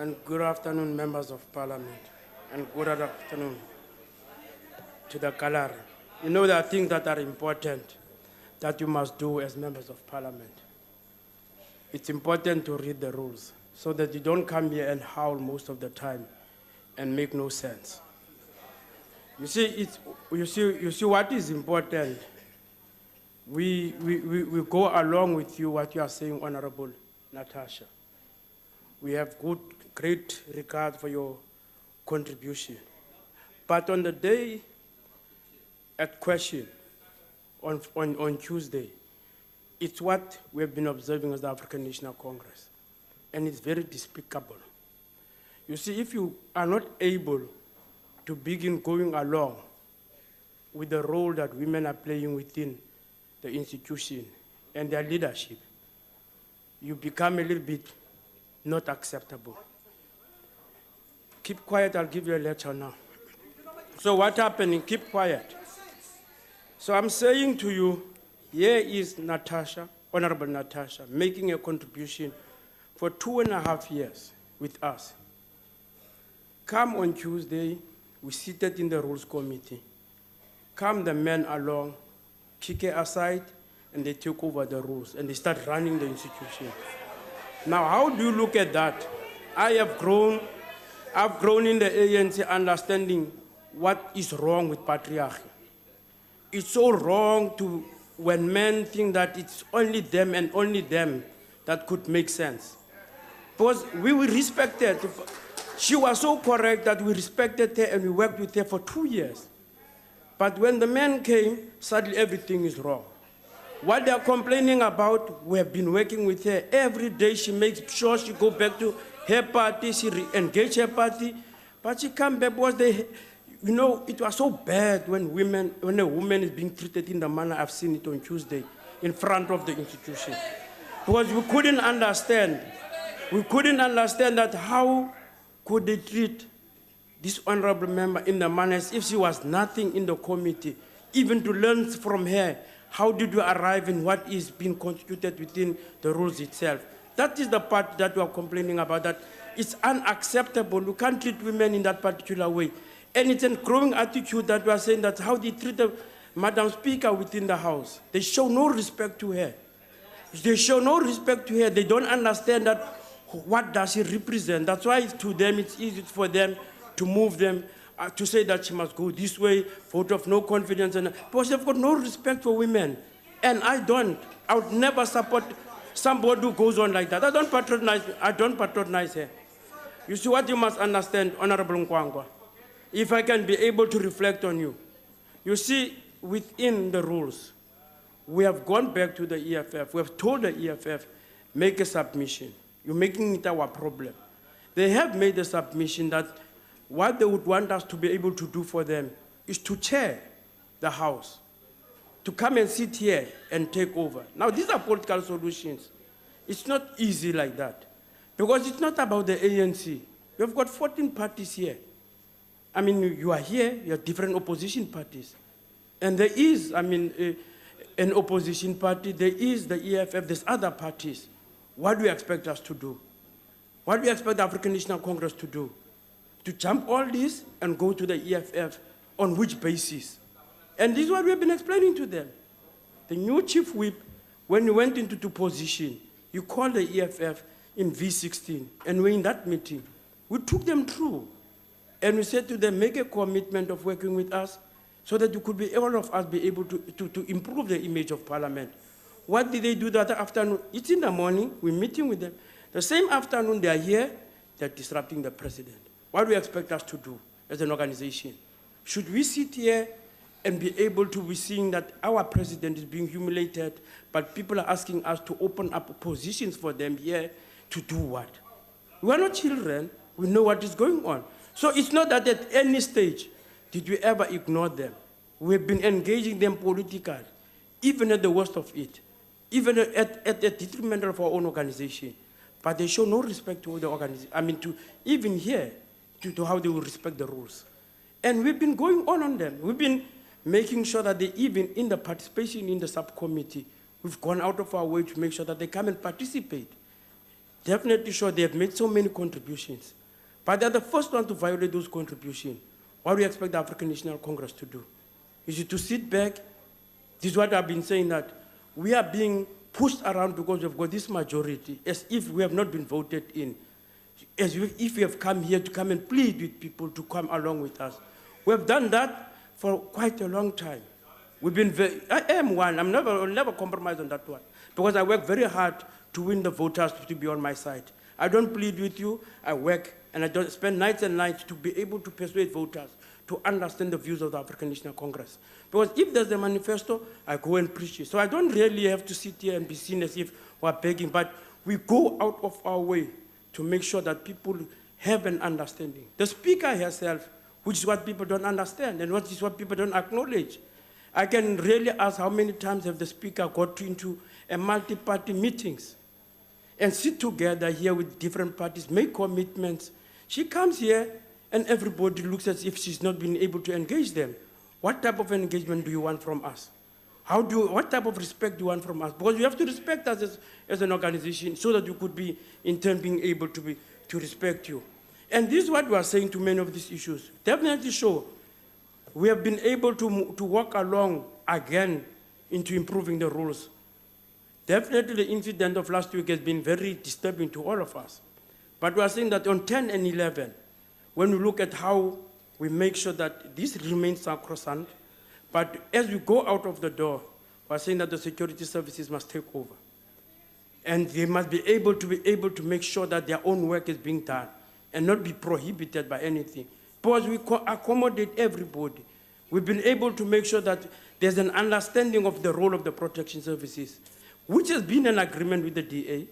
And good afternoon, members of parliament. And good afternoon to the gallery. You know, there are things that are important that you must do as members of parliament. It's important to read the rules so that you don't come here and howl most of the time and make no sense. You see, you see what is important. We go along with you, what you are saying, Honorable Natasha. We have great regard for your contribution. But on the day at question, on Tuesday, it's what we have been observing as the African National Congress. And it's very despicable. You see, if you are not able to begin going along with the role that women are playing within the institution and their leadership, you become a little bit not acceptable. Keep quiet, I'll give you a lecture now. So what happened? Keep quiet. So I'm saying to you, here is Natasha, Honorable Natasha, making a contribution for 2.5 years with us. Come on Tuesday, we seated in the Rules Committee. Come the men along, kick her aside, and they take over the rules, and they start running the institution. Now, how do you look at that? I've grown in the ANC understanding what is wrong with patriarchy. It's so wrong when men think that it's only them and only them that could make sense. Because we respected, she was so correct that we respected her and we worked with her for 2 years. But when the men came, suddenly everything is wrong. What they are complaining about, we have been working with her. Every day she makes sure she go back to her party, she re-engage her party, but she come back because you know, it was so bad when a woman is being treated in the manner I've seen it on Tuesday in front of the institution. Because we couldn't understand that how could they treat this honorable member in the manner as if she was nothing in the committee, even to learn from her. How did you arrive in what is being constituted within the rules itself? That is the part that we are complaining about, that it's unacceptable. You can't treat women in that particular way. And it's a growing attitude that we are saying that how they treat the Madam Speaker within the House. They show no respect to her. They show no respect to her. They don't understand that what does she represent. That's why to them it's easy for them to move them to say that she must go this way, vote of no confidence, because they've got no respect for women. And I would never support somebody who goes on like that. I don't patronize her. You see what you must understand, Honorable Nkwangwa, if I can be able to reflect on you. You see, within the rules, we have gone back to the EFF. We have told the EFF, make a submission. You're making it our problem. They have made a submission that what they would want us to be able to do for them is to chair the House, to come and sit here and take over. Now, these are political solutions. It's not easy like that, because it's not about the ANC. We've got 14 parties here. I mean, you are here, you have different opposition parties. And there is, an opposition party, there is the EFF, there's other parties. What do you expect us to do? What do you expect the African National Congress to do? To jump all this and go to the EFF on which basis? And this is what we have been explaining to them. The new chief whip, when you went into position, you called the EFF in V16, and we're in that meeting. We took them through, and we said to them, make a commitment of working with us so that you could be, all of us be able to improve the image of Parliament. What did they do that afternoon? It's in the morning, we're meeting with them. The same afternoon they are here, they're disrupting the president. What do you expect us to do as an organization? Should we sit here and be able to be seeing that our president is being humiliated, but people are asking us to open up positions for them here to do what? We are not children. We know what is going on. So it's not that at any stage did we ever ignore them. We've been engaging them politically, even at the worst of it, even at the detriment of our own organization. But they show no respect to the organization, to even here, to how they will respect the rules. And we've been going on them. We've been making sure that they, even in the participation in the subcommittee, we've gone out of our way to make sure that they come and participate. definitely sure they have made so many contributions. But they're the first one to violate those contributions. What do you expect the African National Congress to do? Is it to sit back? This is what I've been saying, that we are being pushed around because we've got this majority, as if we have not been voted in, as if we have come here to come and plead with people to come along with us. We have done that for quite a long time. We've been I am one, I'll never compromise on that one, because I work very hard to win the voters to be on my side. I don't plead with you, I work, and I don't spend nights and nights to be able to persuade voters to understand the views of the African National Congress. Because if there's a manifesto, I go and preach it. So I don't really have to sit here and be seen as if we're begging, but we go out of our way to make sure that people have an understanding. The speaker herself, which is what people don't understand and which is what people don't acknowledge. I can really ask how many times have the speaker got into a multi-party meetings and sit together here with different parties, make commitments. She comes here and everybody looks as if she's not been able to engage them. What type of engagement do you want from us? What type of respect do you want from us? Because you have to respect us as an organization so that you could be, in turn, being able to respect you. And this is what we are saying to many of these issues. Definitely show we have been able to walk along again into improving the rules. Definitely the incident of last week has been very disturbing to all of us. But we are saying that on 10 and 11, when we look at how we make sure that this remains sacrosanct, but as we go out of the door, we are saying that the security services must take over. And they must be able to make sure that their own work is being done and not be prohibited by anything. Because we accommodate everybody. We've been able to make sure that there's an understanding of the role of the protection services, which has been an agreement with the DA.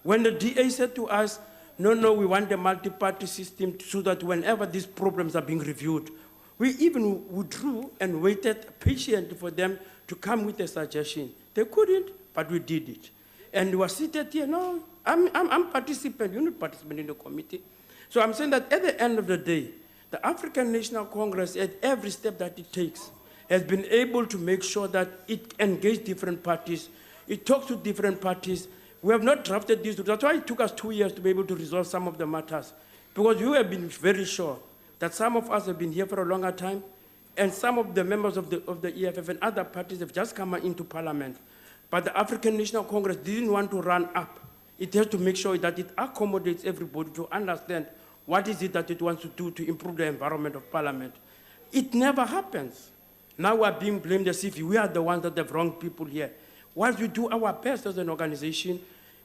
When the DA said to us, no, we want a multi-party system so that whenever these problems are being reviewed, we even withdrew and waited patiently for them to come with a suggestion. They couldn't, but we did it. And we were seated here, no, I'm participant, you're not participating in the committee. So I'm saying that at the end of the day, the African National Congress, at every step that it takes, has been able to make sure that it engages different parties, it talks to different parties. We have not drafted this. That's why it took us 2 years to be able to resolve some of the matters. Because we have been very sure that some of us have been here for a longer time, and some of the members of the EFF and other parties have just come into parliament. But the African National Congress didn't want to run up. It has to make sure that it accommodates everybody to understand what is it that it wants to do to improve the environment of parliament. It never happens. Now we are being blamed as if we are the ones that have wronged people here. Whilst we do our best as an organization,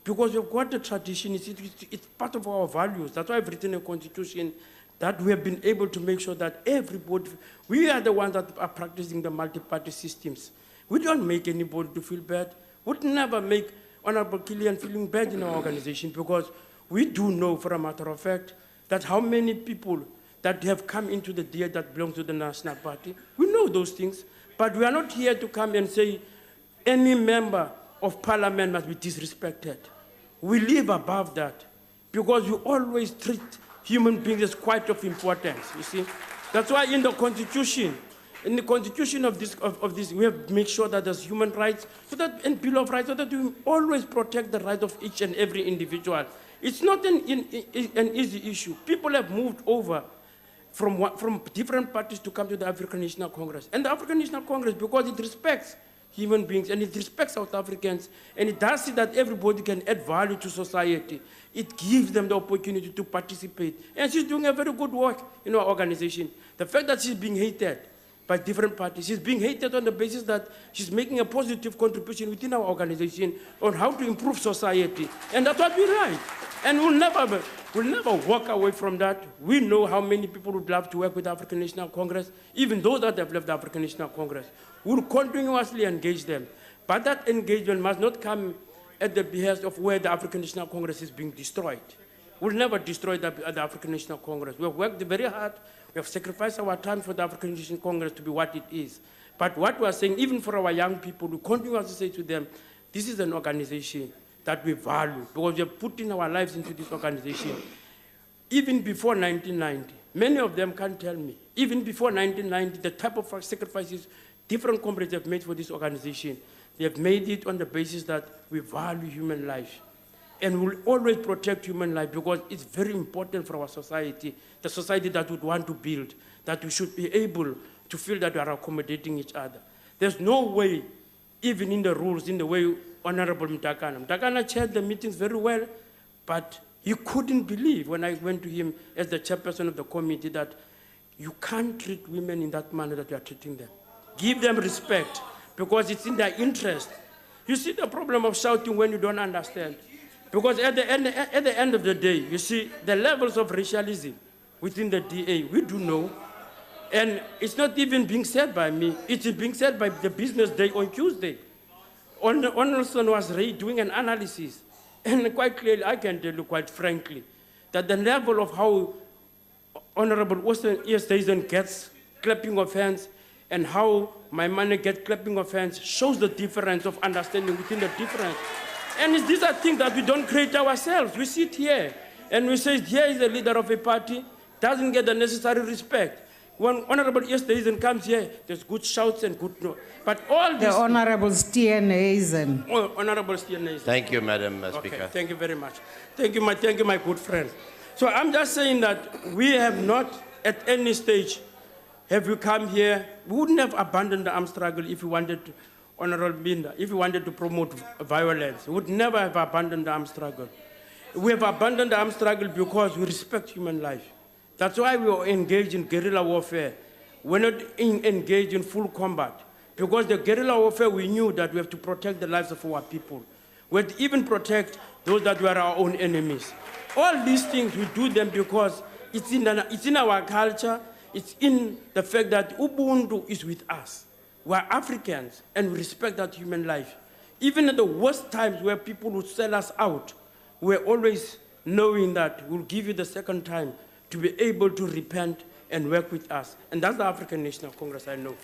because we've got the tradition, it's part of our values. That's why I've written a constitution that we have been able to make sure that everybody, we are the ones that are practicing the multi-party systems. We don't make anybody to feel bad. We'd never make Honorable Killian feeling bad in our organization, because we do know, for a matter of fact, that how many people that have come into the DA that belong to the National Party, we know those things, but we are not here to come and say any member of parliament must be disrespected. We live above that, because we always treat human beings as quite of importance, you see. That's why in the Constitution of this, we have to make sure that there's human rights, so that, and Bill of Rights, so that we always protect the right of each and every individual. It's not an easy issue. People have moved over from different parties to come to the African National Congress. And the African National Congress, because it respects human beings and it respects South Africans, and it does see that everybody can add value to society, it gives them the opportunity to participate. And she's doing a very good work in our organization. The fact that she's being hated by different parties, she's being hated on the basis that she's making a positive contribution within our organization on how to improve society. And that's what we like. And we'll never walk away from that. We know how many people would love to work with the African National Congress, even those that have left the African National Congress. We'll continuously engage them. But that engagement must not come at the behest of where the African National Congress is being destroyed. We'll never destroy the African National Congress. We have worked very hard. We have sacrificed our time for the African National Congress to be what it is. But what we are saying, even for our young people, we continue to say to them, this is an organization that we value, because we have put in our lives into this organization. Even before 1990, many of them can't tell me, even before 1990, the type of sacrifices different comrades have made for this organization, they have made it on the basis that we value human life. and will always protect human life because it's very important for our society, the society that we want to build, that we should be able to feel that we are accommodating each other. There's no way, even in the rules, in the way Honorable Mtakana chaired the meetings very well, but he couldn't believe when I went to him as the chairperson of the committee that you can't treat women in that manner that you are treating them. Give them respect because it's in their interest. You see the problem of shouting when you don't understand. Because at the end of the day, you see the levels of racialism within the DA, we do know. And it's not even being said by me. It's being said by the business day on Tuesday. Onelson was doing an analysis. And quite clearly, I can tell you quite frankly, that the level of how Honorable Easthuizen gets clapping of hands and how my money gets clapping of hands shows the difference of understanding within the difference. And these are things that we don't create ourselves. We sit here and we say, here is the leader of a party, doesn't get the necessary respect. When Honorable Easthuizen comes here, there's good shouts and good no. But all this... The Honorable Steenhuisen. Oh, Honorable Steenhuisen. Thank you, Madam Speaker. Okay, thank you very much. Thank you, my good friend. So I'm just saying that we have not, at any stage, have we come here, we wouldn't have abandoned the armed struggle if we wanted to, Honorable Binda, if we wanted to promote violence. We would never have abandoned the armed struggle. We have abandoned the armed struggle because we respect human life. That's why we are engaged in guerrilla warfare. We're not engaged in full combat. Because the guerrilla warfare, we knew that we have to protect the lives of our people. We have to even protect those that were our own enemies. All these things, we do them because it's in our culture, it's in the fact that Ubuntu is with us. We are Africans, and we respect that human life. Even at the worst times where people would sell us out, we're always knowing that we'll give you the second time to be able to repent and work with us. And that's the African National Congress I know.